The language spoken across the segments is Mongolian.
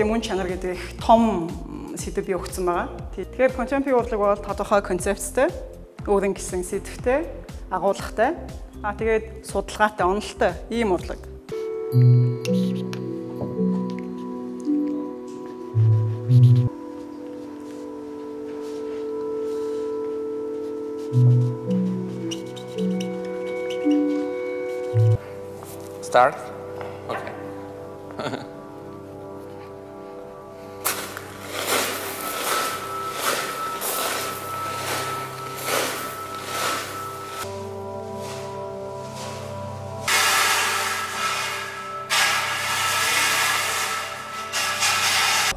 урлагийн мөн чанар гэдэг их том сэдв бий өгсөн байгаа. Тэгэхээр contemporary урлаг бол тодорхой концепттэй, өөрийн гэсэн сэдвтэй, агуулгатай, тэгээд судалгаатай, онолтой ийм урлаг. Start? Okay.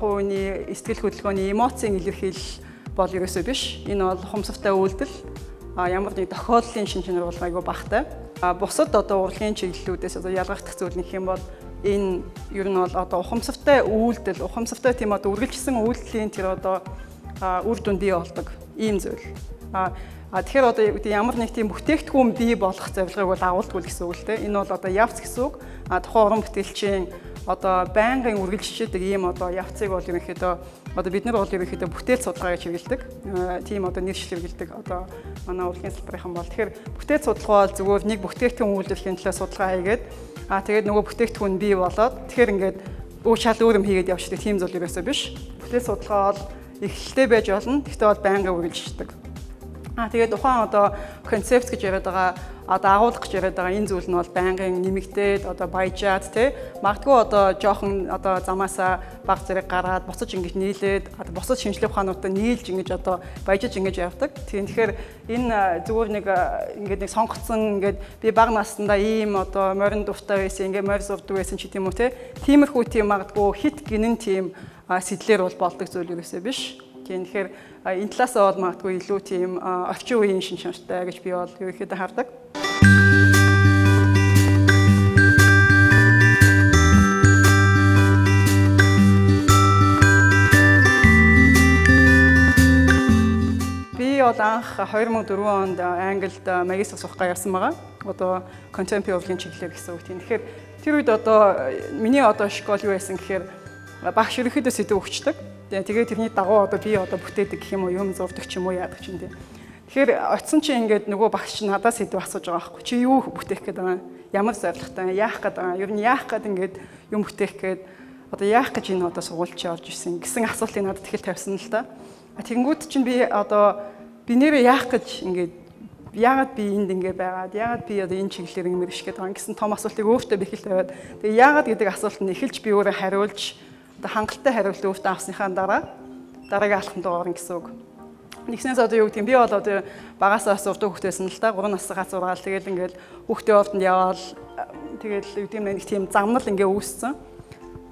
Хувийн сэтгэл хөдөлгөөний эмоцийн илэрхийлэл бол ерөөсөө биш. Энэ бол ухамсартай үйлдэл. Ямар нэг тохиолдлын шин чанар бол айгүй багтай. Бусад одоо урлагийн чиглэлүүдээс одоо ялгагдах зүйл нэг юм бол энэ ер нь бол одоо ухамсартай үйлдэл, ухамсартай тийм одоо үргэлжлсэн үйлдэлийн тэр одоо үр дүн бий болдог ийм зүйл. Тэгэхээр одоо ямар нэг тийм бүтээгдэхүүн бий болох зорилгыг бол агуулдаг гэсэн үг л дээ. Энэ бол одоо явц гэсэн үг. Тухайн уран бүтээлчийн одоо байнгын үргэлжлүүлдэг ийм одоо явцыг бол ерөнхийдөө одоо бид нар бол ерөнхийдөө бүтээл судалгаа гэж хэрэглэдэг. Тийм одоо нэршил хэрэглэдэг одоо манай урлагийн салбарынхан бол тэгэхээр бүтээл судалгаа бол зөвхөн нэг бүтээгдэхүүн үйлдвэрлэхийн төлөө судалгаа хийгээд тэгээд нөгөө бүтээгдэхүүн бий болоод тэгэхээр ингээд шал өөр юм хийгээд явчихдаг тийм зүйл ерөөсөө биш. Бүтээл судалгаа бол эхлэлтэй байж болно. Гэхдээ бол байнгын үргэлжлүүлдэг. Тэгээд тухайн одоо концепт гэж яриад байгаа одоо агуулга гэж яриад байгаа энэ зүйл нь бол байнгын нэмэгдээд одоо баяжаад тий магадгүй одоо жоохон одоо замаасаа баг зэрэг гараад буцаж ингэж нийлээд бусад шинжилгээ ухаануудаа нийлж ингэж одоо баяжиж ингэж явдаг. Тэгэхээр энэ зүгээр нэг ингэж нэг сонгоцсон ингэж би баг наснда ийм одоо морин дуртай байсан ингэ морь зурдаг байсан ч гэдэм үү тий тиймэрхүү тийм магадгүй хит гинэн тийм сэтлэр бол болдог зүйл ерөөсөө биш. Тэгэхээр энэ талаасаа бол магадгүй илүү тийм орчин үеийн шин чанартай гэж би бол ерөөхдөө хардаг. Би бол анх 2004 онд Англид магистр сурахгаа явсан байгаа. Одоо contemporary урлагийн чиглэлээр гэсэн үг тийм. Тэгэхээр тэр үед одоо миний одоо школ юу байсан гэхээр багш ерөөхдөө сэдв өгчдөг. Тэгээд тэрний дагуу одоо би одоо бүтээдэг гэх юм уу юм зурдаг ч юм уу яадаг ч юм тийм. Тэгэхээр очисон чинь ингээд нөгөө багш надаас сэдв асууж байгаа байхгүй. Чи юу бүтээх гээд байгаа? Ямар зорилготой? Яах гээд байгаа? Ер нь яах гээд ингээд юм бүтээх гээд одоо яах гэж энэ одоо сургуульд чи орж ирсэн гэсэн асуултыг надад тэгэл тавьсан л да. Тэгэнгүүт чинь би одоо би нэрээ яах гэж ингээд яагаад би энд ингээд байгаад яагаад би одоо энэ чиглэлээр юм ирэх гээд байгаа гэсэн том асуултыг өөртөө би хэл тавиад тэгээ яагаад гэдэг асуултанд эхэлж би өөрөө хариулж одоо хангалттай хариулт өөртөө авсныхаа дараагийн алхамд орно гэсэн үг. Нэгснээс одоо юу гэдэг юм би бол одоо багасаа сурдаг хүүхдээсэн л да 3 насгаас зургаал тэгэл ингээд хүүхдийн ордонд яваал тэгэл юу гэдэг нэг тийм замнал ингээд үүссэн.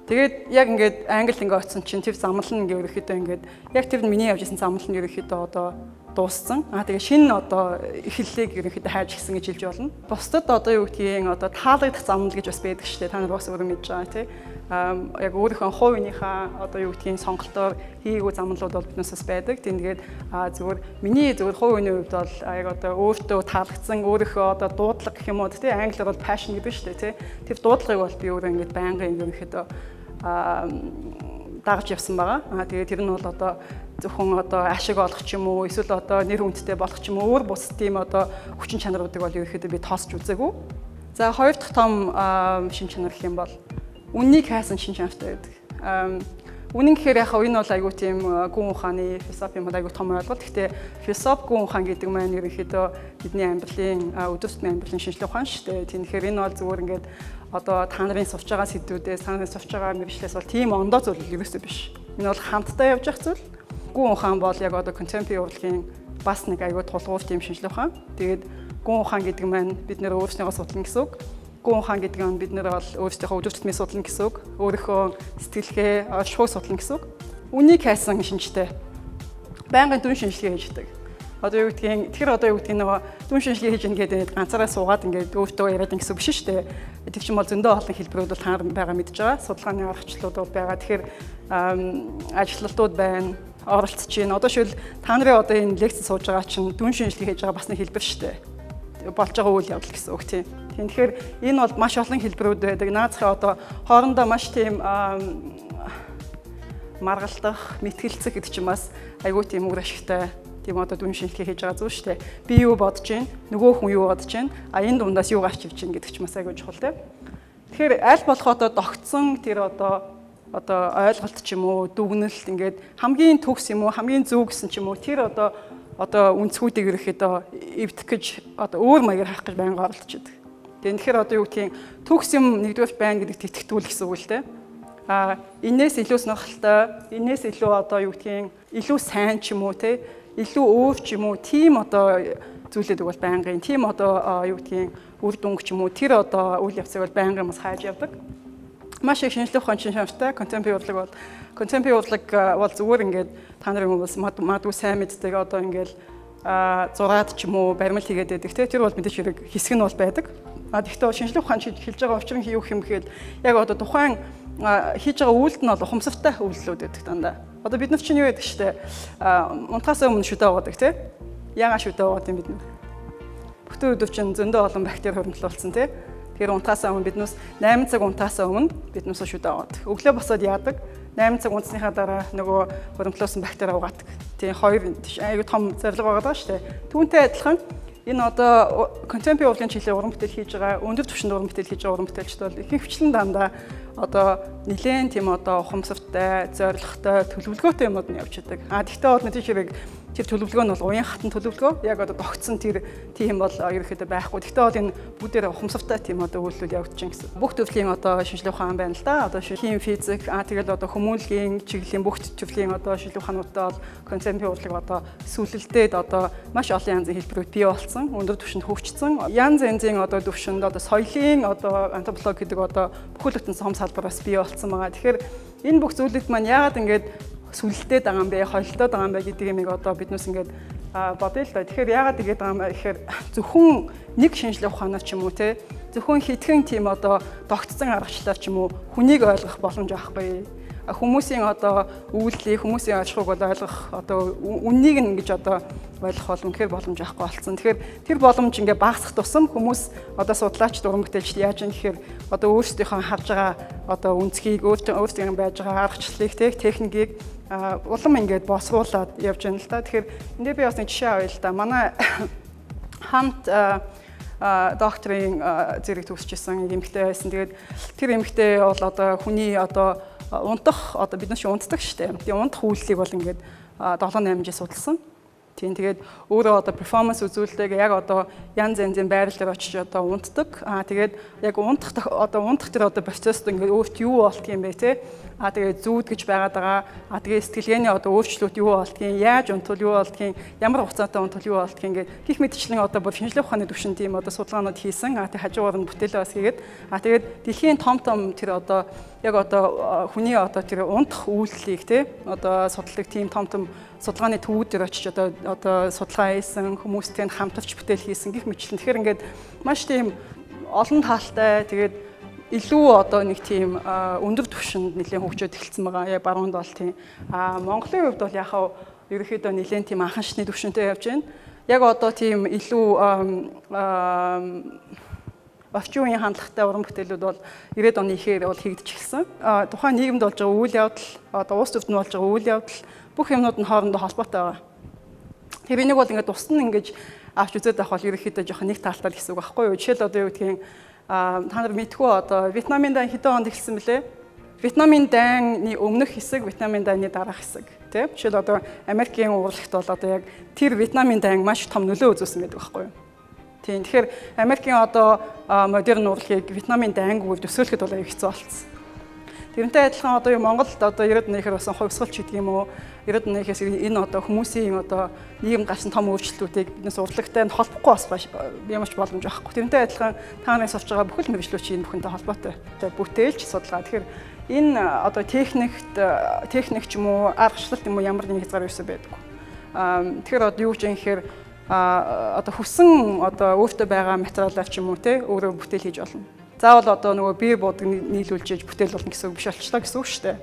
Тэгээд яг ингээд Англид ингээд очисон чинь тэр замнал нь ингээд ерөөхдөө ингээд яг тэр миний явж исэн замнал нь ерөөхдөө одоо дууссан. Тэгээ шинэ одоо эхлэлийг ерөнхийдөө хайж гисэн гэж хэлж болно. Бусдад одоо юу гэдгийг одоо таалагдах замнал гэж бас байдаг шүү дээ. Та нар бас өөрөө мэдж байгаа тий. Яг өөрийнхөө хувийнхаа одоо юу гэдгийг сонголтоор хийгээгүй замналууд бол биднээс байдаг. Тэгээд зүгээр миний зүгээр хувийн хувьд бол яг одоо өөртөө таалагдсан өөрийнхөө одоо дуудлага гэх юм уу тий. Англиар бол passion гэдэг шүү дээ тий. Тэр дуудлагыг бол би өөрөө ингээд байнгын ерөнхийдөө дагж явсан байгаа. Тэгээд тэр нь бол одоо зөвхөн одоо ашиг олох ч юм уу эсвэл одоо нэр хүндтэй болох ч юм уу өөр бус тийм одоо хүчин чанаруудыг бол ерөөхдөө би тоосч үзээгүй. За хоёр дахь том шин чанар гэх юм бол үннийг хайсан шин чанартай байдаг. Үнэн гэхээр яг энэ бол айгүй тийм гүн ухааны философи юм айгүй том ойлголт. Гэхдээ философи гүн ухаан гэдэг маань ерөөхдөө бидний амьдралын өдөр тутмын амьдралын шинжилгээ ухаан шүү дээ. Тэгэхээр энэ бол зүгээр ингээд одоо та нарын сурч байгаа сэдвүүдээс та нарын сурч байгаа мэргэжлээс бол тийм ондоо зүйл ерөөсөө биш. Энэ бол хамтдаа явж явах зүйл. Гүн ухаан бол яг одоо contemporary урлагийн бас нэг айгүй тулгуур тийм шинжилгээ ухаан. Тэгээд гүн ухаан гэдэг маань бид нэр өөрснийгөө судлана гэсэн үг. Гүн ухаан гэдэг нь бид нэр бол өөрсдийнхөө өдөр тутмын судлана гэсэн үг. Өөрийнхөө сэтгэлгээ, оршихуйг судлана гэсэн үг. Үнийг хайсан шинжтэй. Байнгын дүн шинжилгээ хийдэг. Одоо юу гэдгийг тэгэхээр одоо юу гэдгийг нөгөө дүн шинжилгээ хийж ингээд ганцаараа суугаад ингээд өөртөө яриад гэсэн үг биш шүү дээ. Тэр чинь бол зөндөө олон хэлбэрүүд бол таар байгаа мэдж байгаа. Судалгааны аргачлалууд бол байгаа. Тэгэхээр ажилтнууд байна. Оролцож байна. Одоо шил та нарын одоо энэ лекц сууж байгаа чинь дүн шинжилгээ хийж байгаа бас нэг хэлбэр шүү дээ. Болж байгаа үйл явдал гэсэн үг тийм. Тэгэхээр энэ бол маш олон хэлбэрүүд байдаг. Наацхаа одоо хоорондоо маш тийм маргалдах, мэтгэлцэх гэдэг чинь бас айгүй тийм үр ашигтай тийм одоо дүн шинжилгээ хийж байгаа зүйл шүү дээ. Би юу бодож байна, нөгөө хүн юу бодож байна, энэ дундаас юу гарч ивж байна гэдэг чинь бас айгүй чухал тийм. Тэгэхээр аль болох одоо тогтсон тэр одоо ойлголт ч юм уу, дүгнэлт ингээд хамгийн төгс юм уу, хамгийн зөв гэсэн ч юм уу тэр одоо үнцгүүдийг ерөөхдөө эвдэх гэж одоо өөр маягаар харах гэж байнга оролдож байдаг. Тэгэхээр одоо юу гэдгийг төгс юм нэгдүгээр байна гэдэгт итгэтгүүл гэсэн үг л дээ. Энээс илүү сонирхолтой, энээс илүү одоо юу гэдгийг илүү сайн ч юм уу те, илүү өөр ч юм уу тийм одоо зүйлүүд бол байнгын тийм одоо юу гэдгийг үр дүнг ч юм уу тэр одоо үйл явцыг бол байнгын бас хайж явдаг. Маш их шинжлэх ухааны шинжлэхтэй контемпорари урлаг бол зүгээр ингээд та нарын хүмүүс магадгүй сайн мэддэг одоо ингээд зураад ч юм уу баримл хийгээд байдаг те тэр бол мэдээж хэрэг хэсэг нь бол байдаг. Тэгэхдээ шинжлэх ухааны хэлж байгаа учрын юу юм гэхээр яг одоо тухайн хийж байгаа үйлдэл нь бол ухамсартай үйлдэлүүд байдаг дандаа. Одоо бид нар чинь юу гэдэг штэ унтахаас өмнө шүдэ уудаг те. Яагаад шүдэ уудаг юм бид нар? Бүтэн өдөр чинь зөндөө олон бактери хуримтлуулсан те. Тэгэхээр унтахаас өмнө биднээс 8 цаг унтахаас өмнө биднээс шүдэ уудаг. Өглөө босоод яадаг? 8 цаг унтсныхаа дараа нөгөө хуримтлуулсан бактери угаадаг. Тийм хоёр аюу том зорилго байгаа шүү дээ. Түүнтэй адилхан энэ одоо контемпорари урлагийн чиглэлийн уран бүтээл хийж байгаа, өндөр түвшинд уран бүтээл хийж байгаа уран бүтээлчд бол их хвчлэн дандаа одоо нэлээд тийм одоо ухамсартай, зорилготой, төлөвлөгөөтэй юмуд нь явж байдаг. Тэгтээ бол мэдээж хэрэг тэр төлөвлөгөө нь бол уян хатан төлөвлөгөө. Яг одоо тогтсон тэр тийм бол ерөөхдөө байхгүй. Тэгтээ бол энэ бүгдээр ухамсартай тийм одоо үйлдэл явагдаж байна гэсэн. Бүх төрлийн одоо шинжлэх ухаан байна л да. Одоо хим, физик, тэгэл одоо хүмүүнлэгийн чиглэлийн бүх төрлийн одоо шинжлэх ухаануудтай бол контемпорари урлаг одоо сүүлэлдээд одоо маш олон янзын хэлбэрүүд бий болсон. Өндөр түвшинд хөгжсөн. Янз янзын одоо түвшинд одоо соёлын одоо антропологи гэдэг одоо бүхэл бүтэн сум салбараас бий болсон байгаа. Тэгэхээр энэ бүх зүйлүүд маань яагаад ингэж сүлэлдээд байгаа юм бэ, холилдоод байгаа юм бэ гэдэг юмыг одоо биднээс ингээд бодъё л да. Тэгэхээр яагаад ингэж байгаа юм бэ гэхээр зөвхөн нэг шинжлэх ухаанаар ч юм уу те зөвхөн хитгэн тийм одоо тогтцсон аргачлалаар ч юм уу хүнийг ойлгох боломж авахгүй. Хүмүүсийн одоо үйлдэлийг, хүмүүсийн ашигыг бол ойлгох одоо үннийг нь ингэж одоо ойлгох бол үнэхээр боломж авахгүй болсон. Тэгэхээр тэр боломж ингээ багасах тусам хүмүүс одоо судлаач уран бүтээлчд яаж юм гэхээр одоо өөрсдийнхөө харж байгаа одоо үнцгийг өөрсдийн байж байгаа аргачлалыг техникийг улам ингээд босруулаад явж байна л да. Тэгэхээр эндээ би бас нэг жишээ авъя л да. Манай хамт докторийн зэрэг төгсөжсэн эмэгтэй байсан. Тэгээд тэр эмэгтэй бол одоо хүний одоо унтах одоо бид нар шиг унтдаг шүү дээ. Тэгээ унтах үйлслийг бол ингээд 7-8 жил судалсан. Тийм тэгээд өөрөө одоо перформанс үзүүлдэг яг одоо янз янзын байрал дээр очиж одоо унтдаг. Тэгээд яг унтах тэр одоо процесс ингээд өөрт юу болт юм бэ те. Тэгээд зүүд гэж байгаад байгаа. Тэгээд сэтгэлгээний одоо өөрчлөлт юу болтгийг, яаж унтвал юу болтгийг, ямар хугацаатай унтвал юу болтгийг ингээд гих мэдчлэн одоо бүр шинжлэх ухааны түвшинд тийм одоо судалгаанууд хийсэн. Тэгээд хажуугаар нь бүтээлээ бас хийгээд тэгээд дэлхийн том тэр одоо яг одоо хүний одоо тэр унтах үйлслийг те одоо судалдаг тийм том судалгааны төвүүд дээр очиж одоо судалгаа хийсэн, хүмүүстэй хамтарч бүтээл хийсэн гих мэтлэн. Тэгэхээр ингээд маш тийм олон талтай тэгээд илүү одоо нэг тийм өндөр түвшинд нэлээд хөгжөөд эхэлсэн байгаа. Яг баруунд бол тийм Монголын хувьд бол яхаа ерөөхдөө нэлээд тийм анхан шатны түвшинтэй явж байна. Яг одоо тийм илүү орчин үеийн хандлагатай уран бүтээлүүд бол 90-ад оны ихээр бол хийгдэж эхэлсэн. Тухайн нийгэмд болж байгаа үйл явдал, одоо улс төвд нь болж байгаа үйл явдал бүх юмнууд нь хоорондоо холбоотой байгаа. Тэр энийг бол ингээд тусна ингэж авч үзээд авах бол ерөөхдөө жоохон нэг таалтаа л гэсэн үг байхгүй юу? Жишээл одоо юу гэдгийг та нар мэдгүй одоо Вьетнамын дан хэдэн онд эхэлсэн бэлээ? Вьетнамын дайны өмнөх хэсэг, Вьетнамын дайны дараах хэсэг. Тийм. Жишээл одоо Америкийн урлагт бол одоо яг тэр Вьетнамын дан маш том нөлөө үзүүлсэн гэдэг байхгүй юу? Тийм. Тэгэхээр Америкийн одоо модерн урлагийг Вьетнамын дайнгүйд төсөөлөхөд бол аяг хэцүү болцсон. Тэрнтэй адилхан одоо Монголд одоо 90-ад оны ихэр басан хувьсгалч гэдэг юм уу? 90-ад оны ихээс энэ одоо хүмүүсийн одоо нийгэм гарсан том өөрчлөлтүүдийг биднээс урлагтай нь холбохгүй бас ямар ч боломж байхгүй. Тэрнтэй адилхан та нарын сурч байгаа бүхэл мэргэжлүүд чинь бүхэнтэй холбоотой. Бүтээлч судалгаа. Тэгэхээр энэ одоо техник ч юм уу, аргачлалт юм уу ямар нэг хязгаар юусэн байдаггүй. Тэгэхээр одоо юу гэж юм гэхээр одоо хүссэн одоо өөртөө байгаа материалаар ч юм уу те өөрөө бүтээл хийж болно. Заавал одоо нөгөө бие буудаг нийлүүлж бүтээл болно гэсэн үг биш болчлоо гэсэн үг шүү дээ.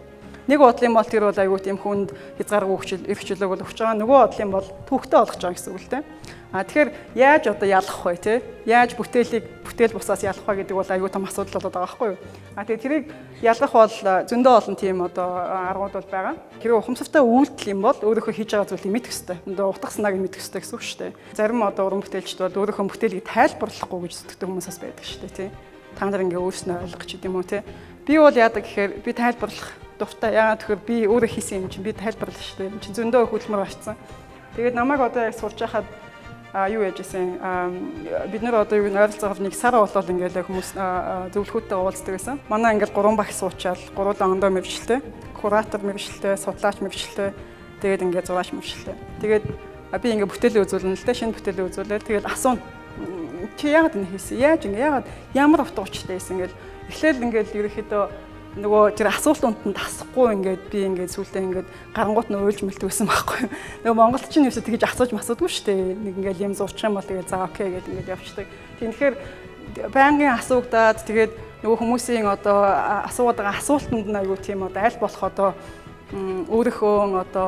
Нэг бодлын бол тэр бол аюу тийм хүнд хязгааргүй эрх чөлөөг бол өгч байгаа. Нөгөө бодлын бол түүхтэй болгож байгаа гэсэн үг л дээ. Тэгэхээр яаж одоо ялах вэ те? Яаж бүтээл бусаас ялах вэ гэдэг бол аюу том асуудал болоод байгаа байхгүй юу? Тэгээд тэрийг ялгах бол зөндөө олон тийм одоо аргууд бол байгаа. Хэрвээ ухамсартай үйлдэл юм бол өөрийнхөө хийж байгаа зүйлийг мэдэх ёстой. Одоо утга санааг нь мэдэх ёстой гэсэн үг шүү дээ. Зарим одоо уран бүтээлчд бол өөрийнхөө бүтээлийг тайлбарлахгүй гэж зүтгэдэг хүмүүсээс байдаг шүү дээ тий. Та нар ингээ өөрснөө ойлгох ч гэдэм үү тий. Би бол яадаг гэхээр би тайлбарлах дуртай. Яагаад тэгэхээр би өөрөө хийсэн юм чинь би тайлбарлах шүү дээ. Энд чинь зөндөө хөдөлмөр очсон. Тэгээд намайг одоо яг сурч байхад юу яжсэн бид нар одоо юу ойролцоогоор нэг сар болол ингээл хүмүүс зөвлөхөдтэй уулздаг гэсэн. Манай ингээл 3 багш суучаал 3 дандаа мэргэжилтэй, куратор мэргэжилтэй, судлаач мэргэжилтэй, тэгээд ингээд зураач мэргэжилтэй. Тэгээд би ингээ бүтээлээ үзүүлнэ л дээ, шинэ бүтээлээ үзүүлээд тэгээд асууна. Чи яагаад энэ хийсэн? Яаж ингэ? Яагаад ямар утга учиртай хийсэн ингээл эхлээл ингээл ерөөхдөө нөгөө тэр асуултанд нь тасахгүй ингээд би ингээд сүултээ ингээд гарангуут нь уйлж мэлтвэсэн байхгүй. Нөгөө Монголд ч нэвсэ тэгж асууж масуудгүй шүү дээ. Нэг ингээд юм зурчих юм бол тэгээд за окей гэдэг ингээд явчихдаг. Тэгэхээр байнгын асуугдаад тэгээд нөгөө хүмүүсийн одоо асууад байгаа асуултанд нь аягүй тийм одоо аль болох одоо өөрийнхөө одоо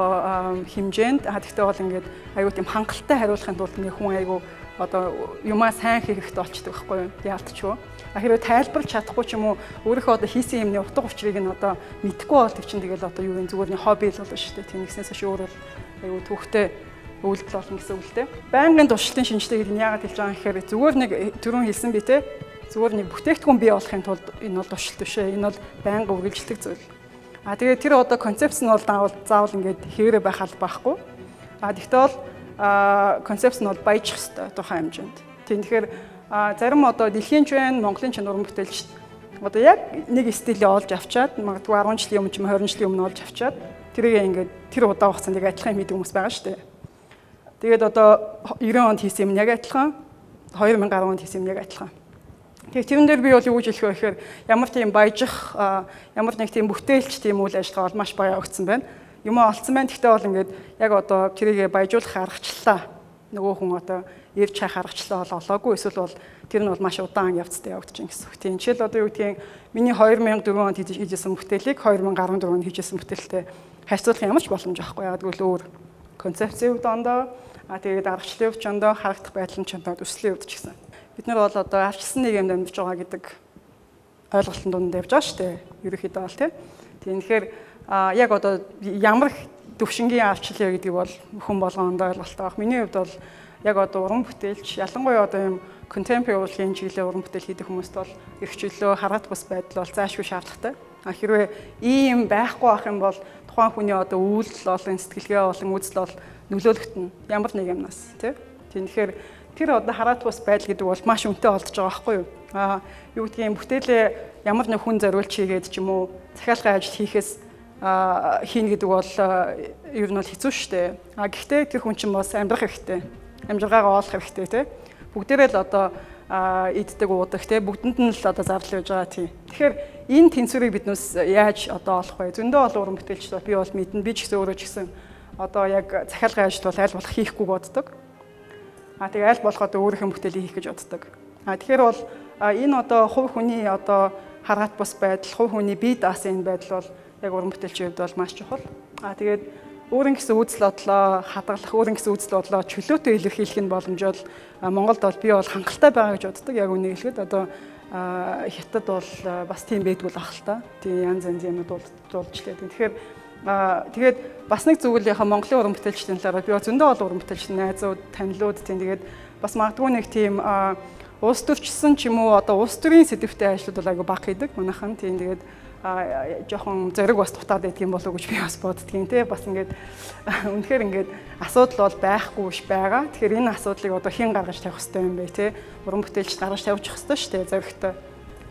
хэмжээнд гэхдээ бол ингээд аягүй тийм хангалттай хариулахын тулд нэг хүн аягүй одоо юмаа сайн хийх хэрэгтэй болчихдог байхгүй юу? Яалтчгүй. Хэрвээ тайлбарлаж чадахгүй ч юм уу өөрийнхөө одоо хийсэн юмны утга учирыг нь одоо мэдэхгүй бол тэг чинь тэгэл одоо юу вэ зүгээр нэг хобби л болно шүү дээ. Тэгнэснээс ш өөр бол аюу төвхтэй үйлдэл болно гэсэн үг л дээ. Байнгын туршилтын шинжтэй гэдэг нь яагаад хэлж байгаа гэхээр зүгээр нэг түрүүн хэлсэн би те зүгээр нэг бүтээгдэхүүн бий болохын тулд энэ бол туршилт биш ээ. Энэ бол байнга үргэлжлэх зүйл. Тэгээд тэр одоо концепц нь бол заавал ингээд хэвээрээ байх албаахгүй. Тэгтээ бол концепц нь бол баяжих хэрэгтэй тухайн хэмжээнд. Тэгэхээр зарим одоо дэлхийн ч байна, Монголын ч уран бүтээлч одоо яг нэг стилээ олж авчаад магадгүй 10 жилийн өмнө ч 20 жилийн өмнө олж авчаад тэрийг ингээд тэр удаа хугацаанд яг адилхан мэддэг хүмүүс байгаа шүү дээ. Тэгээд одоо 90 онд хийсэн юм яг адилхан, 2010 онд хийсэн юм яг адилхан. Тэгээд тэрэн дээр би бол юу гэж хэлэх вэ гэхээр ямар тийм баяжих, ямар нэг тийм бүтээлч тийм үйл ажиллагаа бол маш баяа өгсөн байна. Юм олцсон байна. Гэхдээ бол ингээд яг одоо тэрийг баяжуулах аргачлалаа нөгөө хүн одоо ирж хайх аргачлал олоогүй эсвэл бол тэр нь бол маш удаан явцтай явагдаж байна гэсэн үг. Тийм жишээл одоо юу гэдгийг миний 2004 онд хийжсэн бүтээлийг 2014 онд хийжсэн бүтээлтэй харьцуулах ямар ч боломж байхгүй. Яг гэвэл өөр концепцийн хувьд ондоо тэгээд аргачлалын хувьд ондоо харагдах байдлын ч ондоо төслийн хувьд ч гэсэн. Бид нар бол одоо арчилсан нэг юмд амьдарч байгаа гэдэг ойлголтын дунд явж байгаа шүү дээ. Ерөнхийдөө бол тийм. Тэгэхээр яг одоо ямар төвшингийн арчлал гэдэг бол хүн болгоондоо ойлголттой баг. Миний хувьд бол яг одоо уран бүтээлч ялангуяа одоо юм contemporary урлагийн чиглэлийн уран бүтээл хийдэг хүмүүст бол их чөлөө хараат бус байдал бол заашгүй шаардлагатай. Хэрвээ ийм байхгүй ах юм бол тухайн хүний одоо үйлдэл болон сэтгэлгээ болон үзэл бол нөлөөлөгдөн ямар нэг юмнаас тийм. Тэгэхээр тэр одоо хараат бус байдал гэдэг бол маш үнэтэй болдож байгаа байхгүй юу? Юу гэдгийг бүтээлээ ямар нэг хүн зориулж хийгээд ч юм уу захиалгын ажил хийхээс хийн гэдэг бол ер нь бол хэцүү шүү дээ. Гэхдээ тэр хүн чинь бас амьдрах хэрэгтэй. Амжиргаагаа олох хэрэгтэй тий. Бүгдээрээ л одоо иддэг уудаг тий. Бүгдэнд нь л одоо зардал явж байгаа тий. Тэгэхээр энэ тэнцвэрийг биднээс яаж одоо олох вэ? Зөндөө олон уран бүтээлч би бол мэднэ. Би ч гэсэн өөрөө ч гэсэн одоо яг захиалгын ажил бол аль болох хийхгүй боддог. Тэгээ аль болох одоо өөрийнхөө бүтээлийг хийх гэж боддог. Тэгэхээр бол энэ одоо хувь хүний одоо хараат бус байдал, хувь хүний бие даасан энэ байдал бол яг уран бүтээлчийн хувьд бол маш чухал. Тэгээд өөрийн гэсэн үзэл бодлоо хадгалах, өөрийн гэсэн үзэл бодлоо чөлөөтэй илэрхийлэх нь боломжтой Монголд бол би бол хангалттай байгаа гэж боддог. Яг үнийг хэлэхэд одоо Хятад бол бас тийм байдгүй л ах л та. Тийм янз янз юмуд дуулжлаа. Тэгэхээр тэгээд бас нэг зүйл яхаа Монголын уран бүтээлчдийн талаар би зөндөө бол уран бүтээлчдийн найзууд, танилуд тийм тэгээд бас магадгүй нэг тийм улс төрчсөн ч юм уу одоо улс төрийн сэдвтэй ажлууд бол айгүй бага хийдэг манайхан тийм тэгээд жоохон зэрэг бас дутаад байдгийн болов уу гэж би бас боддгийн тий бас ингээд үнэхээр ингээд асуудал бол байхгүй биш байгаа. Тэгэхээр энэ асуудлыг одоо хэн гаргаж тавих хэрэгтэй юм бэ тий уран бүтээлч гаргаж тавьчих хэрэгтэй шүү дээ зоригтой.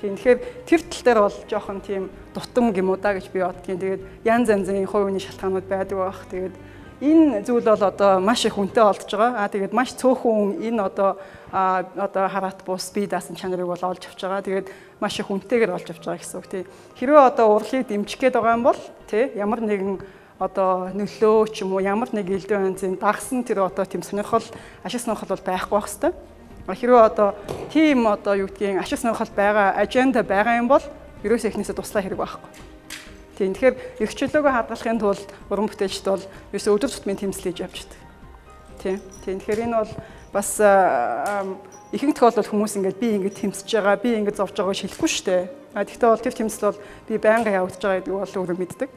Тийм тэгэхээр тэр тал дээр бол жоохон тийм дутам юм уу да гэж би боддгийн. Тэгээд янз янзын хувь хүний шалтгаанууд байдаг байх. Тэгээд энэ зүйл бол одоо маш их үнэтэй болдож байгаа. Тэгээд маш цөөхөн энэ одоо хараат бус бие даасан чанарыг бол олж авч байгаа. Тэгээд маш их үнэтэйгээр олж авч байгаа гэсэн үг тий. Хэрвээ одоо урлагийг дэмжих гээд байгаа юм бол тий ямар нэгэн одоо нөлөө ч юм уу ямар нэг элдв анзын дагсан тэр одоо тийм сонирхол ашиг сонирхол бол байхгүй байх хэвээр. Хэрвээ одоо тийм одоо юу гэдгийг ашиг сонирхол байгаа аженда байгаа юм бол ерөөсөө эхнээсээ туслах хэрэг байхгүй. Тийм тэгэхээр эрх чөлөөгөө хадгалахын тулд уран бүтээлчд бол ерөөсөө өдөр тутмын тэмцэл хийж явж байдаг. Тийм тэгэхээр энэ бол бас ихэнх тохиолдолд хүмүүс ингээд би ингээд тэмцэж байгаа, би ингээд зовж байгааг шилэхгүй шүү дээ. Тэгэхдээ бол тэр тэмцэл бол би байнга явагдаж байгаа гэдэг бол өөрөө мэддэг.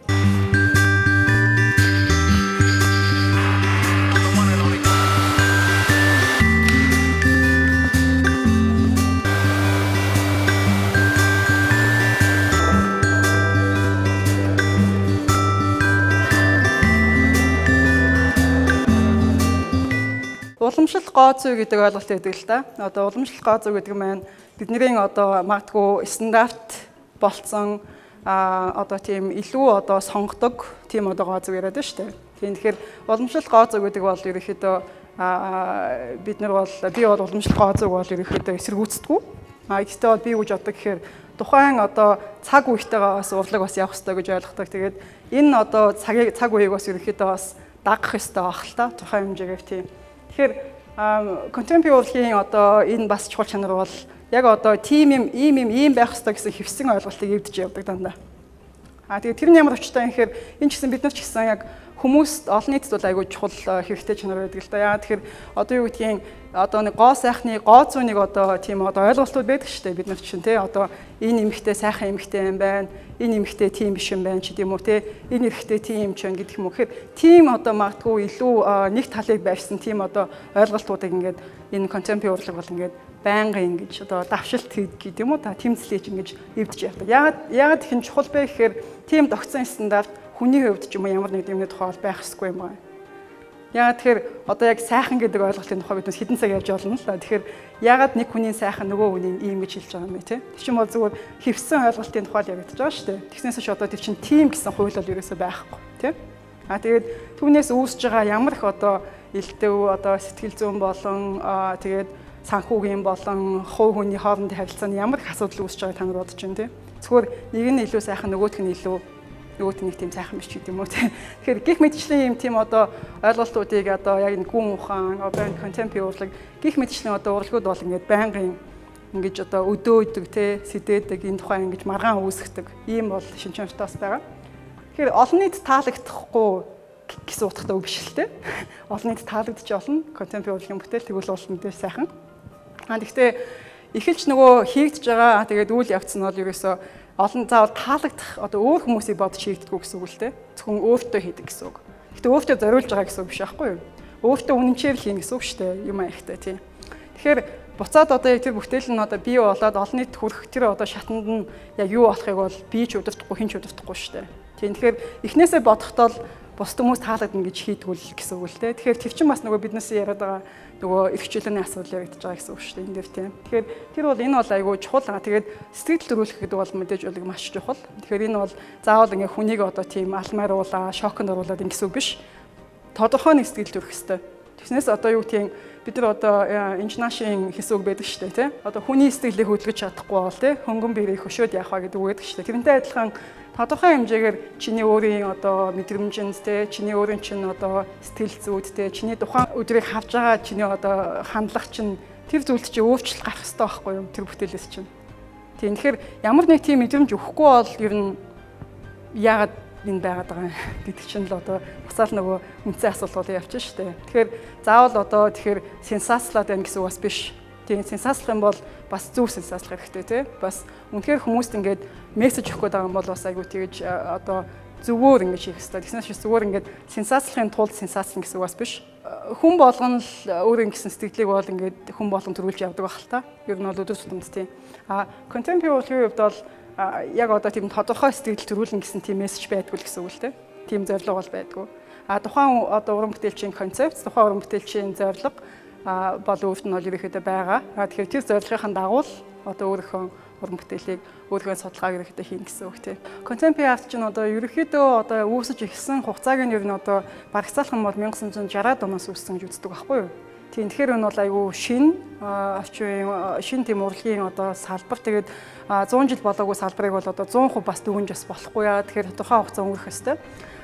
Уламжлалт гоо зүй гэдэг ойлголт байдаг л да. Одоо уламжлалт гоо зүй гэдэг маань бидний одоо магадгүй стандарт болцсон одоо тийм илүү одоо сонгодог тийм одоо гоо зүй яриад байна шүү дээ. Тэгэхээр уламжлалт гоо зүй гэдэг бол ерөнхийдөө бид нар бол уламжлалт гоо зүйг бол ерөнхийдөө эсэргүүцдэггүй. Гэхдээ бол би гэж боддог гэхээр тухайн одоо цаг үетэйгээ бас урлаг бас явах хэрэгтэй гэж ойлгодог. Тэгээд энэ одоо цаг үеийг бас ерөнхийдөө бас дагах хэрэгтэй байх л та тухайн хэмжээгээр тийм. Тэгэхээр contemporary урлагийн одоо энэ бас чухал чанар бол яг одоо ийм байх хэрэгтэй гэсэн хэвсэн ойлголтыг эвдэж явдаг дандаа. Тэгээд тэр нь ямар очтой юм гэхээр энэ ч гэсэн бид нар ч гэсэн яг хүмүүст олон нийтэд бол айгүй чухал хэрэгтэй чанар байдаг л да. Яагаад тэгэхээр одоо юу гэдгийг одоо нэг гоо сайхны гоо зүүнийг одоо тийм одоо ойлголтууд байдаг шүү дээ бид нар чинь тий одоо энэ эмэгтэй сайхан эмэгтэй юм байна. Энэ эмэгтэй тийм биш юм байна ч гэдэм үү те энэ эрэгтэй тийм юм ч гэдэг юм уу гэхээр тийм одоо магадгүй илүү нэг талыг байрсан тийм одоо ойлголтуудыг ингээд энэ contemporary урлаг бол ингээд байнгын ингэж одоо давшилт гэдэг юм уу та тэмцлийч ингэж эвдэж явдаг. Яагаад их чухал бэ гэхээр тийм тогтсон стандарт хүний хувьд ч юм уу ямар нэг юмны тухай байх ёсгүй юм байна. Яагаад тэгэхээр одоо яг сайхан гэдэг ойлголтын тухай бид хэдэн цаг явж олно л да. Тэгэхээр яагаад нэг хүний сайхан нөгөө хүний ийм гэж хэлж байгаа юм бэ те. Тэр чинь бол зүгээр хэвсэн ойлголтын тухай л яригдж байгаа шүү дээ. Тэгснээс ч одоо тэр чинь тийм гэсэн хууль бол ерөөсөө байхгүй те. Тэгээд түүнээс үүсэж байгаа ямар их одоо элдэв одоо сэтгэл зүйн болон тэгээд санхүүгийн болон хувь хүний хоорондын харилцааны ямар их асуудал үүсэж байгааг та нар бодож байна те. Зүгээр нэг нь илүү сайхан нөгөөх нь илүү нөгөөт нэг тийм сайхан биш гэдэг юм уу те. Тэгэхээр гих мэдчлэн юм тийм одоо ойлголтуудыг одоо яг энэ гүн ухаан, urban contemporary урлаг гих мэдчлэн одоо урлагууд бол ингээд байнгын ингэж одоо өдөөдөг те сэдээдэг энэ тухай ингэж маргаан үүсгдэг ийм бол шинжлэхтээс байгаа. Тэгэхээр олон нийт таалагдахгүй гэсэн утгатай үг биш л те. Олон нийт таалагдчих олон contemporary урлагийн бүтээл тэгвэл бол мэдээж сайхан. Гэхдээ эхэлж нөгөө хийгдэж байгаа тэгээд үйл явц нь бол ерөөсөө олон заавал таалагдах одоо өөр хүмүүсийг бодож хийгддэггүй гэсэн үг л те. Зөвхөн өөртөө хийдэг гэсэн үг. Гэтэ өөртөө зориулж байгаа гэсэн үг биш аахгүй юу? Өөртөө үнэнчээр хийн гэсэн үг шүү дээ. Юм аягтай тийм. Тэгэхээр буцаад одоо яг тэр бүтээл нь одоо бий болоод олон нийт хүрэх тэр одоо шатанд нь яг юу болохыг бол би ч удирдахгүй хин ч удирдахгүй шүү дээ. Тийм. Тэгэхээр эхнээсээ бодохдоо бусд хүмүүс таалагдана гэж хийдгүүл гэсэн үг л те. Тэгэхээр тэр чинь бас нөгөө биднээс яриад байгаа нөгөө эрхчлөөний асуудал яригдж байгаа гэсэн үг шүү дээ энэ дээр тийм. Тэгэхээр тэр бол энэ бол айгүй чухал. Тэгээд сэтгэл төрүүлэх гэдэг бол мэдээж бол маш чухал. Тэгэхээр энэ бол заавал ингээ хүнийг одоо тийм алмааруулаа, шоконд оруулаад ингэ гэсэн үг биш. Тодорхой нэг сэтгэл төрөх хэрэгтэй. Тэгснээс одоо юу тийм бид нар одоо инженашийн хэсэг байдаг шүү дээ тийм. Одоо хүний сэтгэлийг хөдөлгөж чадахгүй бол тийм хөнгөн биерийг хөшөөд яах вэ гэдэг үг байдаг шүү дээ. Тэрнтэй адилхан тодорхой хэмжээгээр чиний өөрийн одоо мэдрэмжинд те чиний өөрийн чинь одоо сэтгэл зүйд те чиний тухайн өдрийг хавж байгаа чиний одоо хандлага чинь тэр зүйлд чи өөрчлөлт гарах хэрэгтэй байхгүй юу тэр бүтээлээс чинь. Тийм тэгэхээр ямар нэг тийм мэдрэмж өгөхгүй бол ер нь яагаад энэ байгаад байгаа гэдэг чинь л одоо буцаал нөгөө үнцэн асуултууд явчихна шүү дээ. Тэгэхээр заавал одоо тэгэхээр сенсацлаад байна гэсэн үг бас биш. Тийм сенсацлах юм бол бас зөв сенсацлах хэрэгтэй тий. Бас үнэхээр хүмүүст ингээд мессеж өгөх гээд байгаа юм бол бас айгүй тэгэж одоо зөвөр ингэж хийх хэрэгтэй. Тэгснээс ч зөвөр ингээд сенсацлахын тулд сенсацлах гэсэн үг бас биш. Хүн болгон л өөр ингэсэн сэтгэлийг бол ингээд хүн болгон төрүүлж явдаг байх л та. Ер нь бол өдөр тутамд тийм. Contemporary урлагийн хувьд бол яг одоо тийм тодорхой сэтгэл төрүүлнэ гэсэн тийм мессеж байдгүй л гэсэн үг л тий. Тийм зорилго бол байдгүй. Тухайн одоо уран бүтээлчийн концепт, тухайн уран бүтээлчийн зорилго бол өөрт нь бол ерөөхдөө байгаа. Тэгэхээр тэр зорилгын дагуу одоо өөрийнхөө уран бүтээлийг өөрийнхөө судалгааг ерөөхдөө хийн гэсэн үг тийм. Contemporary art чинь одоо ерөөхдөө одоо үүсэж эхэлсэн хугацааг нь ер нь одоо барагцаалхан бол 1960-аад оноос үүссэн гэж үздэг байхгүй юу? Тийм тэгэхээр энэ бол айгүй шин тийм урлагийн одоо салбар тэгээд 100 жил болоогүй салбарыг бол одоо 100% бас дүгнж бас болохгүй яа. Тэгэхээр тодорхой хугацаа өнгөрөх ёстой.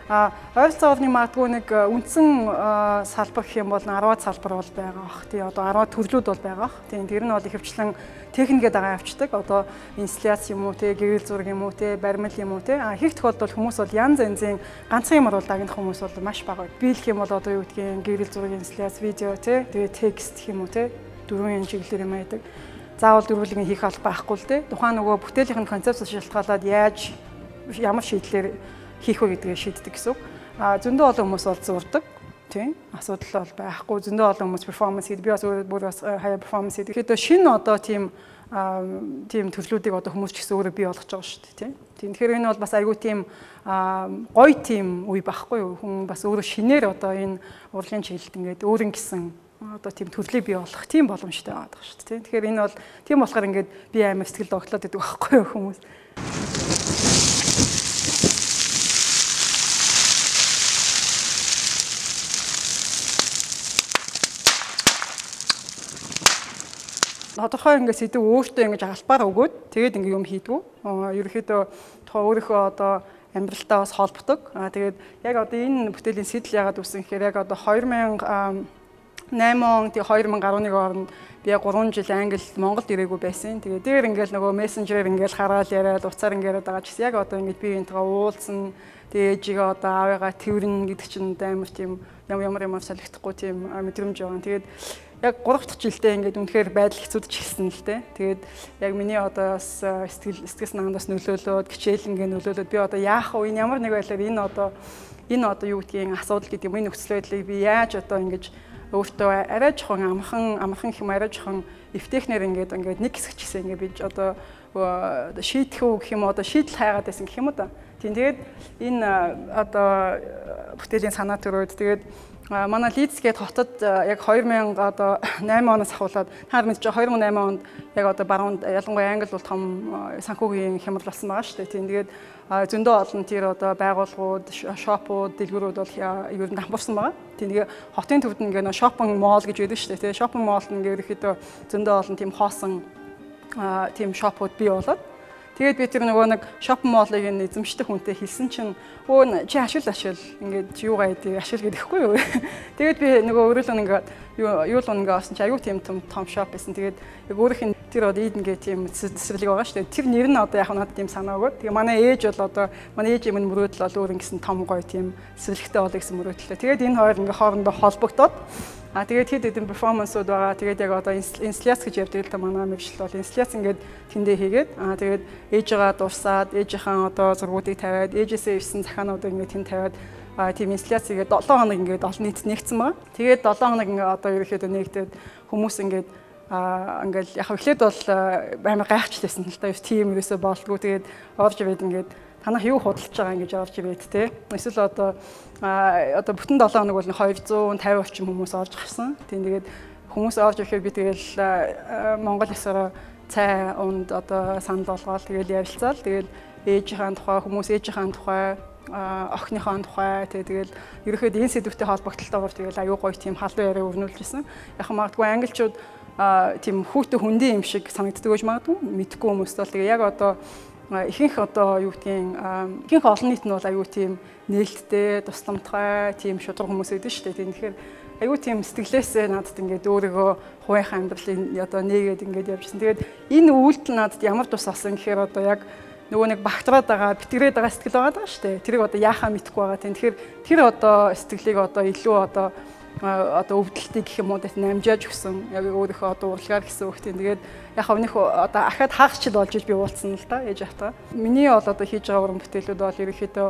Ойролцоо орны магадгүй нэг үндсэн салбар гэх юм бол 10-аад салбар бол байгаа бах. Тий одоо 10-аад төрлүүд бол байгаа бах. Тий тэр нь бол ихэвчлэн техникээ дагаа явцдаг. Одоо инсталляц юм уу те, гэрэл зураг юм уу те, баримл юм уу те. Их тохиолдолд хүмүүс бол янз янзын ганцхан юмар бол дагнах хүмүүс бол маш бага. Биелэх юм бол одоо юу гэдгийг гэрэл зураг, инсталляц, видео те, тэгээ текст гэх юм уу те, дөрвөн чиглэлээр юм байдаг. Заавал дөрвөлгийн хийх алба байхгүй л те. Тухайн нөгөө бүтээлийн концепцээс шалтгаалаад яаж ямар шийдлэр хийх вэ гэдгийг шийддэг гэсэн үг. Зөндөө олон хүмүүс бол зурдаг. Тийм асуудал бол байхгүй. Зөндөө олон хүмүүс перформанс хийдэг. Би бас бүр бас хаяа перформанс хийдэг. Тэгэхээр шинэ одоо тийм төрлүүдийг одоо хүмүүс ч гэсэн өөрөө бий болгож байгаа шүү дээ. Тийм. Тэгэхээр энэ бол бас айгүй тийм гоё тийм үе байхгүй юу? Хүн бас өөрөө шинээр одоо энэ урлагийн чиглэлд ингээд өөрийн гэсэн одоо тийм төрлийг бий болгох тийм боломжтой байгаа шүү дээ. Тэгэхээр энэ бол тийм болохоор ингээд би амар сэтгэл догтлоод байдаг байхгүй юу хүмүүс. Тодорхой ингээд сэдв өөртөө ингэж албаар өгөөд тэгээд ингээд юм хийдгүү. Ерөнхийдөө тухайн өөрийнхөө одоо амьдралтаа бас холбодог. Тэгээд яг одоо энэ бүтээлийн сэдэл яагаад үүсэн гэхээр яг одоо 2008 он тий 2011 онд би 3 жил Англид Монголд ирээгүй байсан. Тэгээд дээр ингээд нөгөө мессенжерээр ингээд хараад яриад уцаар ингээд байгаа ч гэсэн яг одоо ингээд би энтэйгээ уулзсан. Тэгээд ээжигээ одоо аавыгаа тэрвэрнэ гэдэг чинь амар тийм ямар солигдохгүй тийм мэдрэмж байгаа. Тэгээд яг 3 дахь жилдээ ингээд үнэхээр байдал хэцүүдж эхэлсэн л дээ. Тэгээд яг миний одоо сэтгэл санаандаас нөлөөлөөд, хичээлэнгээ нөлөөлөөд би одоо яах вэ? Ямар нэг байдлаар энэ одоо юу гэдгийг асуудал гэдэг юм энэ нөхцөл байдлыг би яаж одоо ингэж өөртөө арай жоохон амархан хэм арай жоохон эвтэхнэр ингээд нэг хэсэг ч гэсэн ингээд би одоо шийдэх үү гэх юм одоо шийдэл хайгаад байсан гэх юм уу да. Тэгээд энэ одоо бүтээлийн санаа төрөөд тэгээд манай Лидс гээд хотод яг 2008 оноос ахуулаад таар мэдж 2008 онд яг одоо баруунд ялангуяа Англи бол том санхүүгийн хямрал болсон байгаа шүү дээ. Тийм тэгээд зөндөө олон тэр одоо байгууллагууд, шопууд, дэлгүүрүүд бол ер нь дампуурсан байгаа. Тийм тэгээд хотын төвд ингээ нөө шопинг молл гэж байдаг шүү дээ. Тийм шопинг моллд ингээ ерөөхдөө зөндөө олон тийм хоосон тийм шопууд бий болоод тэгээд би тэр нөгөө нэг шопинг моллыг эзэмшдэг хүнтэй хэлсэн чинь өө чи ашил ингээд юугаа идэх ашил гэдэхгүй юу. Тэгээд би нөгөө өөрөлөө ингээд юу л ингээ авсан чи аюу тийм том шоп байсан. Тэгээд яг өөрийнх нь тэр одоо идэнгээ тийм цэцэрлэг байгаа шүү дээ. Тэр нэр нь одоо яг надад тийм санаа өгөөд. Тэгээ манай ээж бол одоо манай ээж юм мөрөөдөл бол өөр ингэсэн том гоё тийм цэцэрлэгтэй болоо гэсэн мөрөөдөлтэй. Тэгээд энэ хоёр ингээ хоорондоо холбогдоод тэгээд хэд хэдэн перформансууд байгаа. Тэгээд яг одоо инсталляц гэж ярьдаг л та манай мэргэжил бол инсталляц ингээд тэндээ хийгээд тэгээд ээжигээ дурсаад ээжийнхээ одоо зургуудыг тавиад ээжээсээ ивсэн захаануудыг ингээд тэнд тавиад тийм инсталляц хийгээд 7 хоног ингээд олон нийт нэгдсэн байгаа. Тэгээд 7 хоног ингээд одоо ерөөхдөө нэгдээд хүмүүс ингээд яг эхлээд бол амар гайхчихлээсэн л та тийм ерөөсөө болдгоо. Тэгээд орж ирээд ингээд танах юу худалдаж байгаа ингэж орж ирээд те. Эсвэл одоо бүтэн 7 хоног бол 250 орчим хүмүүс орж гарсан. Тийм тэгээд хүмүүс орж ирэхэд би тэгэл Монгол ёсоор цай унд одоо санал болгоод тэгэл ярилцаал. Тэгэл ээжийнхээ тухай, хүмүүс ээжийнхээ тухай, охиныхоо тухай тэгэл ерөөхдөө энэ сэдвүүтэй холбогдлолтойгоор тэгэл аюу гоё тийм халуун яриа өрнүүлж ирсэн. Яг магадгүй англичууд тийм хүүхдээ хүндийн юм шиг санагддаг гэж магадгүй мэдхгүй хүмүүст бол тэгээ яг одоо ихэнх одоо юу гэдгийг ихэнх олон нийт нь бол аюу тийм нээлттэй, тусламжтай, тийм шудраг хүмүүс байдаг шүү дээ. Тэгэхээр аюу тийм сэтгэлээсээ надад ингээд өөрийгөө хувийнхаа амьдралын одоо нээгээд ингээд явжсэн. Тэгээд энэ үйлдэл надад ямар тус болсон гэхээр одоо яг нөгөө нэг багтраад байгаа, битгэрээд байгаа сэтгэл байгаа шүү дээ. Тэрийг одоо яахаа мэдэхгүй байгаа. Тэгэхээр тэр одоо сэтгэлийг одоо илүү одоо өвдөлтийг гэх юм уу дэт намжааж өгсөн. Яг өөрийнхөө одоо урлагаар гэсэн үг тийм. Тэгээд яг хавных одоо ахаад хаагчд болж би уулзсан л да ээж автаа. Миний бол одоо хийж байгаа уран бүтээлүүд бол ерөнхийдөө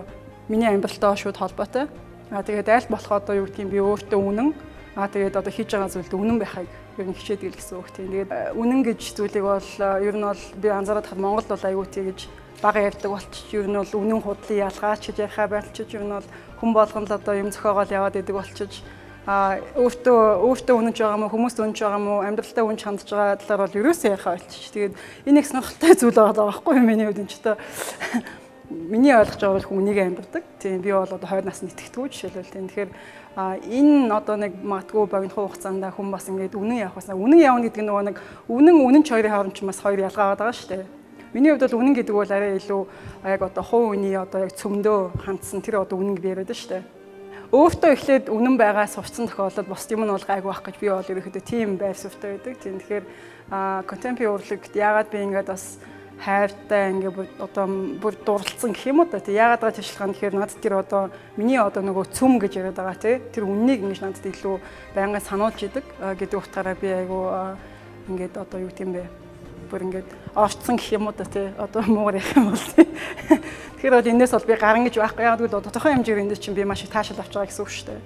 миний амьдралтай шууд холбоотой. Тэгээд аль болох одоо юу гэдгийг би өөртөө үнэн тэгээд одоо хийж байгаа зүйлд үнэн байхыг ер нь хичээдэг л гэсэн үг тийм. Тэгээд үнэн гэж зүйлийг бол ер нь бол би анзаараад хад Монголд бол аюу тийгэж бага ярьдаг болчих. Ер нь бол үнэн худлын ялгаач гэж ярихаа байлчиж ер нь бол хүн болгонд одоо юм зохиогоол яваад идэг болчих. Өөртөө үнэнч байгаа мó хүмүүст үнэнч байгаа мó амьдралтаа үнэнч хандж байгаа талаар бол ерөөсөө ярихаа болчих. Тэгээд энэ их сонирхолтой зүйл байгаа байхгүй юу миний хувьд энэ ч та миний ойлгож байгаа бол хүн нэг амьдардаг. Тийм би бол одоо 20 насны итгэдэггүй жишээлбэл тийм. Тэгэхээр энэ одоо нэг магадгүй богино хугацаанд хүн бас ингээд үнэн явах басна. Үнэн явна гэдэг нь нөгөө нэг үнэн ч хоёрын хооронд ч бас хоёр ялгаа байгаа шүү дээ. Миний хувьд бол үнэн гэдэг бол арай илүү яг одоо хувь үний одоо яг цөмдөө хандсан тэр одоо үнэн яриад байна шүү дээ. Өөртөө эхлээд үнэн байгаа сурцсан тохиолдолд бос юм нь бол гайгүй байх гэж би бол ерөөхдөө тийм байр суурьтай байдаг. Тийм тэгэхээр contemporary урлагт яагаад би ингээд бас хайртай ингээд одоо бүр дурлцсан гэх юм уу та. Яагаад байгаа туршлагаа гэхээр надад тэр одоо миний одоо нөгөө цөм гэж яриад байгаа тий. Тэр үннийг ингэж надад илүү байнгын сануулж идэг гэдэг утгаараа би айгу ингээд одоо юу гэм бэ? Бүр ингээд орцсон гэх юм уу та тий. Одоо муугар ярих юм бол тий. Тэгэхээр бол энэс бол би гарна гэж байхгүй. Яг л тодорхой хэмжээгээр энд чинь би маш их таашаал авч байгаа гэсэн үг шүү дээ.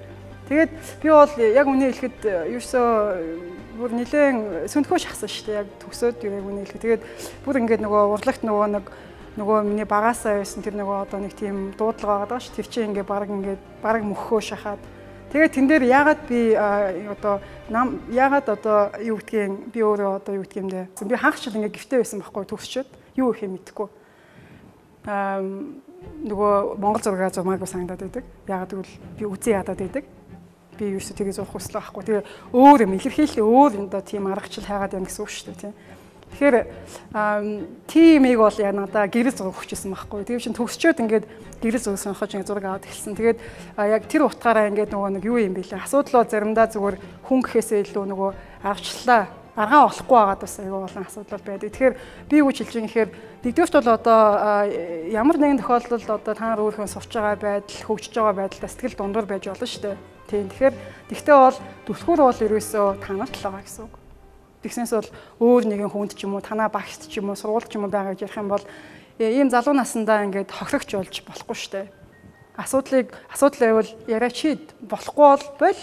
Тэгээд би бол яг үнэ хэлэхэд ерөөсөө бүр нэлээд сүндэхөө шахсан шүү дээ. Яг төгсөөд яг үнэ хэлэхэд. Тэгээд бүр ингээд нөгөө урлагт нөгөө миний багаасаа байсан тэр нөгөө одоо нэг тийм дуудлага байгаа шүү. Тэр чинь ингээд баг мөххөө шахаад. Тэгээд тэн дээр яагаад би одоо яагаад одоо юу гэдгийг би өөрөө одоо юу гэдгиймдээ. Би хагчл ингээд гэртээ байсан байхгүй төгсчөөд юу их юм мэдэхгүй. Нөгөө Монгол зургаа зурмаагүй санагдаад байдаг. Яагаад гэвэл би үзээ ядаад байдаг. Би ерөөсөө тэгээ зурх хүсэл байхгүй. Тэгээ өөр юм илэрхийлээ өөр энэ тийм аргачлал хайгаад байна гэсэн үг шүү дээ тийм. Тэгэхээр тимийг бол яа надаа гэрэл зураг өгчээсэн байхгүй. Тэгээ чинь төгсчөөд ингээд гэрэл зураг сонхож ингээд зураг аваад эхэлсэн. Тэгээд яг тэр утгаараа ингээд нөгөө нэг юу юм бэ лээ. Асуудал бол заримдаа зүгээр хүн гэхээсээ илүү нөгөө аргачлалаа аргаа олохгүй байгаад бас аюул болон асуудал байдаг. Тэгэхээр би юу гэж хэлж байгаа гэхээр нэгдүгээрт бол одоо ямар нэгэн тохиолдолд одоо та нар өөрийнхөө сурч байгаа байдал, хөгжиж байгаа байдалтай сэтгэл дундуур байж болно шүү дээ. Тийм. Тэгэхээр тэгтээ бол түлхүүр бол ерөөсөө танарт л байгаа гэсэн үг. Тэгснээс бол өөр нэгэн хүнд ч юм уу, танаа багшд ч юм уу, сургуульд ч юм уу байгаа гэж ярих юм бол ийм залуу насндаа ингээд хохирогч болж болохгүй шүү дээ. Асуудал байвал яриач шийд болохгүй бол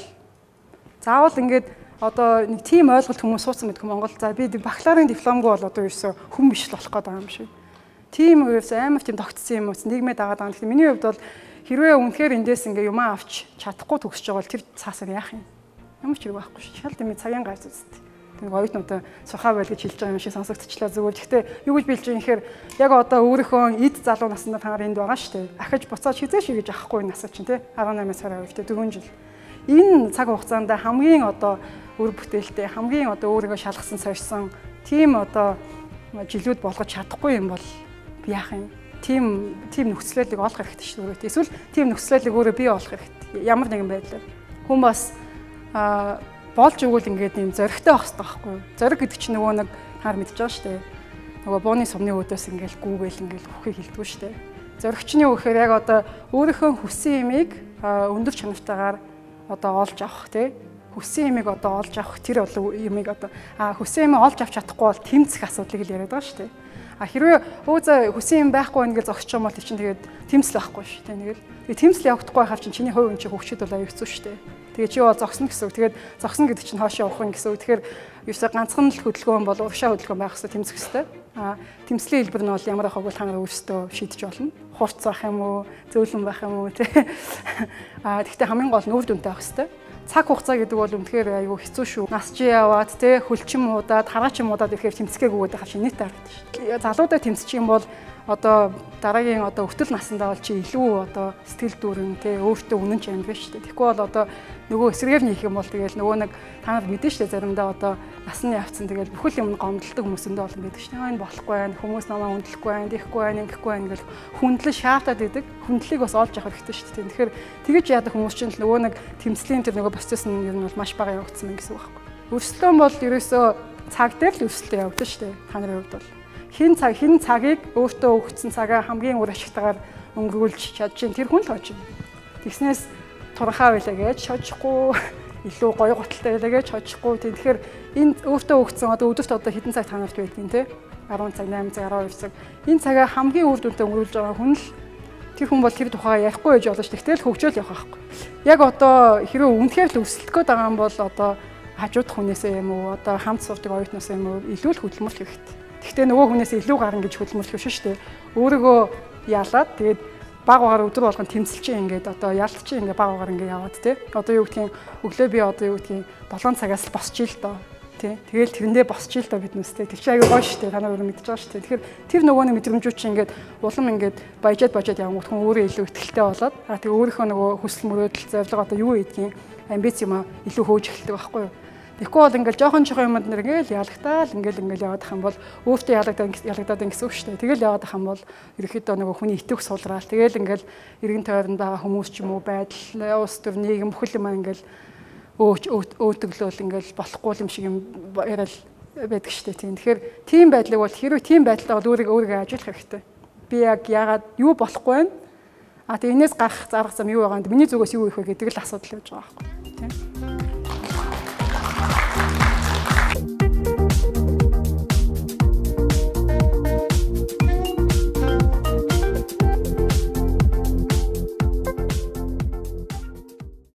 заавал ингээд одоо нэг тийм ойлголт хүмүүс суудсан байдаг Монгол. За би бакалаврын дипломгүй бол одоо ерөөсөө хүн биш л болох гээд байгаа юм шиг. Тийм үеэс амар тийм тогтсон юм уу? Нийгмээ дагаад байгаа. Тэгэхээр миний хувьд бол хэрвээ үнэхээр эндээс ингээ юм авч чадахгүй төгсөж байгаа бол тэр цаасаар яах юм? Ямар ч хэрэг байхгүй шүү. Шал дэмий цагийн гарц үсттэй. Тэг оюутнуудаа сурхаа байл гэж хэлж байгаа юм шиг сонсогдчихлаа зүгээр. Гэхдээ юу гэж билж байгаа юм гэхээр яг одоо өөрийнхөө эд залуу наснда та нар энд байгаа шүү дээ. Ахиж буцааж хизээш гэж авахгүй насаа чинь тий 18 сарын үедээ 4 жил. Энэ цаг хугацаанд хамгийн одоо үр бүтээлтэй хамгийн одоо өөрийгөө шалгасан сорьсон тийм одоо жилүүд болгож чадахгүй юм бол би яах юм? Тийм нөхцөлийг олох хэрэгтэй шүү дээ. Эсвэл тийм нөхцөлийг өөрөө бий олох хэрэгтэй. Ямар нэгэн байдлаар хүн бас болж өгвөл ингээд юм зоригтой байх хэрэгтэй байхгүй юу? Зориг гэдэг чинь нөгөө нэг хаар мэдж байгаа шүү дээ. Нөгөө бууны сумны өөдөөс ингээд гүүгээл ингээд хөхийг хилдэггүй шүү дээ. Зориг чинь юу гэхээр яг одоо өөрийнхөө хүссэн юмыг өндөр чанартайгаар одоо олж авах тий хүссэн юмыг одоо олж авах тэр юмыг одоо хүссэн юм олж авч чадахгүй бол тэмцэх асуудлыг л яриад байгаа шүү дээ. Хэрвээ өөзөө хүссэн юм байхгүй ингээд зогсож байгаа бол чинь тэгээд тэмцэл байхгүй шүү дээ. Тэгээд тэмцэл явагдахгүй байхаар чинь чиний хувь хүн чинь хөвчөд бол аюу хэцүү шүү дээ. Тэгээд чи бол зогсно гэсэн үг. Тэгээд зогсно гэдэг чинь хоошоо явах юм гэсэн үг. Тэгэхээр ерөөсөө ганцхан л хөдөлгөөн бол урагшаа хөдөлгөөн байх хэрэгтэй тэмцэх хэрэгтэй. Тэмцлийн хэлбэр нь бол ямар ахаг бол та нар өөрсдөө шийдэж болно. Хурц байх юм уу, зөөлөн байх юм уу тий. Тэгэхдээ хамгийн гол нь үр дүнтэй байх хэрэгтэй. Цаг хугацаа гэдэг бол үнэхээр аюу хэцүү шүү. Нас чи яваад тий хөлчин муудаад, хараачин муудаад ирэхээр тэмцгээгүй байх чинь нийт харагдаж шүү. Залуудаа тэмцчих юм бол одоо дараагийн одоо өвтөл насандаа бол чи илүү одоо сэтгэл дүүрэн тий өөртөө үнэн ч амьд биш шүү дээ. Тэгэхгүй бол одоо нөгөө эсрэгээр нөх юм бол тэгэл нөгөө нэг та нар мэдэн шүү дээ заримдаа одоо насны явцсан тэгэл бүхэл юм гомдолдог хүмүүсэндээ олон байдаг шүү дээ. Энэ болохгүй байх, хүмүүс намаа хүндлэхгүй байх, ихгүй байх, ингэхгүй байх ингээл хүндлэн шаатаад идэг. Хүндлэлийг бас олж авах хэрэгтэй шүү дээ. Тэгэхээр тэгэж яадаг хүмүүс чинь нөгөө нэг тэмцлийн тэр нөгөө процесс нь ер нь бол маш бага явагдсан юм гэсэн үг байхгүй. Өрсөлдөөн бол ерөөсөө цаг дээр л өрсөлдөө явагдаж шүү дээ. Та нарын хувьд бол хин цагийг өөртөө өгсөн цагаа хамгийн үр ашигтайгаар өнгөрүүлж чадж чинь тэр хүн л хож. Тэгснээс турхаа байлаа гэж шожихгүй илүү гоё готалтай байлаа гэж шожихгүй. Тэгэхээр энэ өөртөө өгсөн одоо өдөрт одоо хэдэн цаг та нарт байдгийг те 10 цаг 8 цаг 12 цаг энэ цагаа хамгийн үр дүнтэй өнгөрүүлж байгаа хүн л тэр хүн бол тэр тухайга ярихгүй байж болно ш. Тэгтэл хөгжөөл явах байхгүй. Яг одоо хэрвээ үнэхээр л өрсөлдөх гээд байгаа юм бол одоо хажуудах хүнээсээ юм уу одоо хамт сурдаг оюутнаас юм уу илүү л хөдөлмөрлөх хэрэгтэй. Гэхдээ нөгөө хүнээс илүү гарна гэж хөдөлмөрлөх биш шүү дээ. Өөрийгөө яалаад тэгээд баг багаар өдөр болгон тэмцэлчин ингээд одоо яалтчин ингээд баг багаар ингээд яваад тий. Одоо юу гэдгийг өглөө би одоо юу гэдгийг 7 цагаас л босч ил доо. Тий. Тэгэл тэрэндээ босч ил доо биднүүстэй. Тэр чинь аягүй гоё шүү дээ. Та нар өөрөө мэдж байгаа шүү дээ. Тэгэхээр тэр нөгөө нэг мэдрэмжүүд чинь ингээд улам ингээд баяжаад явангууд хүн өөрөө илүү ихтэй болоод тэгээ өөрийнхөө нөгөө хүсэл мөрөөдөл зорилго одоо юу гэдгийг амбиц юм илүү хөөж эхэлдэг байхгүй юу. Тэгэхгүй бол ингээл жоохон юмд нэр ингээл ялагтаал ингээл яваад ах юм бол өөртөө ялагдаад гэсэн үг шүү дээ. Тэгэл яваад ах юм бол ерөөхдөө нөгөө хүний итвэх сулраал. Тэгэл ингээл эргэн тойронд байгаа хүмүүс ч юм уу байдал, улс төр нийгэм бүхэл юм ингээл өөтөглөөл ингээл болохгүй юм шиг юм яриад байдаг шүү дээ. Тийм. Тэгэхээр тийм байдлыг бол хэрвээ тийм байдлаа бол өөрийгөө ажиглах хэрэгтэй. Би яг яагаад юу болохгүй вэ? Тэгээ энэс гарах зарах зам юу байгаа юм? Миний зүгээс юу их вэ гэдэг л асуудал явж байгаа байхгүй. Тийм.